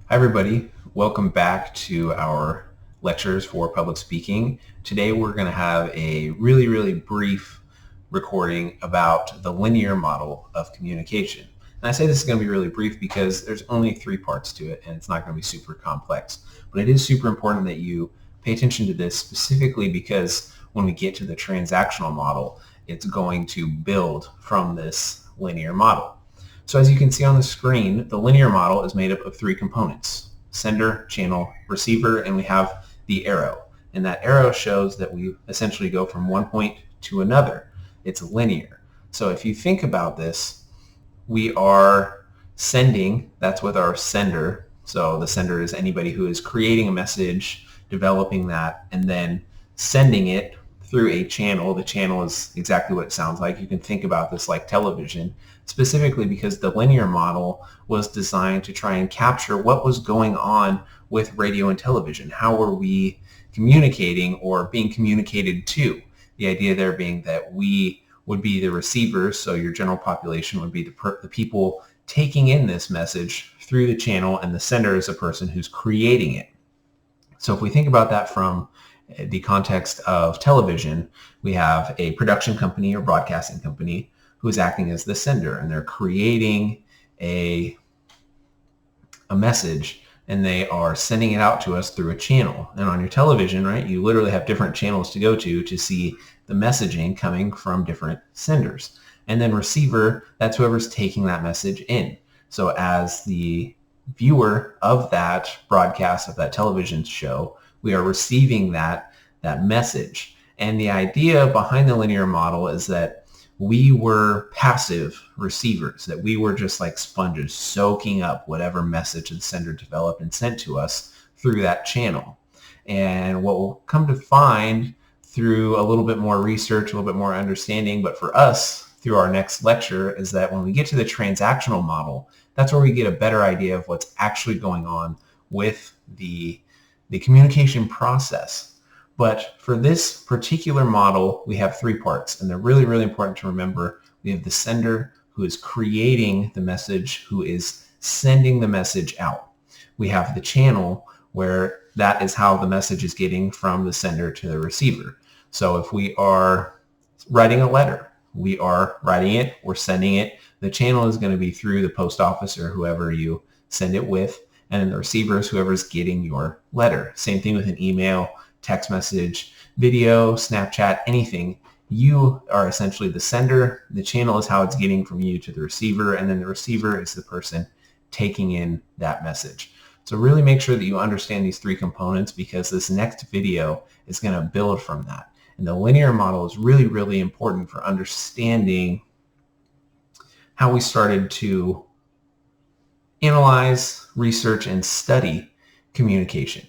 Hi everybody, welcome back to our lectures for public speaking. Today we're going to have a really brief recording about the linear model of communication. And I say this is going to be really brief because there's only 3 parts to it and it's not going to be super complex. But it is super important that you pay attention to this specifically because when we get to the transactional model, it's going to build from this linear model. So as you can see on the screen, the linear model is made up of 3 components: sender, channel, receiver, and we have the arrow. And that arrow shows that we essentially go from one point to another. It's linear. So if you think about this, we are sending, that's with our sender. So the sender is anybody who is creating a message, developing that, and then sending it through a channel. The channel is exactly what it sounds like. You can think about this like television, specifically because the linear model was designed to try and capture what was going on with radio and television. How were we communicating or being communicated to? The idea there being that we would be the receivers, so your general population would be the people taking in this message through the channel, and the sender is a person who's creating it. So if we think about that from the context of television, we have a production company or broadcasting company who is acting as the sender, and they're creating a message and they are sending it out to us through a channel. And on your television, right, you literally have different channels to go to see the messaging coming from different senders. And then receiver, that's whoever's taking that message in. So as the viewer of that broadcast, of that television show, we are receiving that message. And the idea behind the linear model is that we were passive receivers, that we were just like sponges soaking up whatever message the sender developed and sent to us through that channel. And what we'll come to find through a little bit more research, a little bit more understanding, but for us through our next lecture, is that when we get to the transactional model, that's where we get a better idea of what's actually going on with the communication process. But for this particular model, we have 3 parts, and they're really important to remember. We have the sender, who is creating the message, who is sending the message out. We have the channel, where that is how the message is getting from the sender to the receiver. So if we are writing a letter, we are writing it, we're sending it. The channel is going to be through the post office or whoever you send it with, and then the receiver is whoever's getting your letter. Same thing with an email, text message, video, Snapchat, anything. You are essentially the sender. The channel is how it's getting from you to the receiver, and then the receiver is the person taking in that message. So really make sure that you understand these 3 components, because this next video is going to build from that. And the linear model is really important for understanding how we started to analyze, research, and study communication.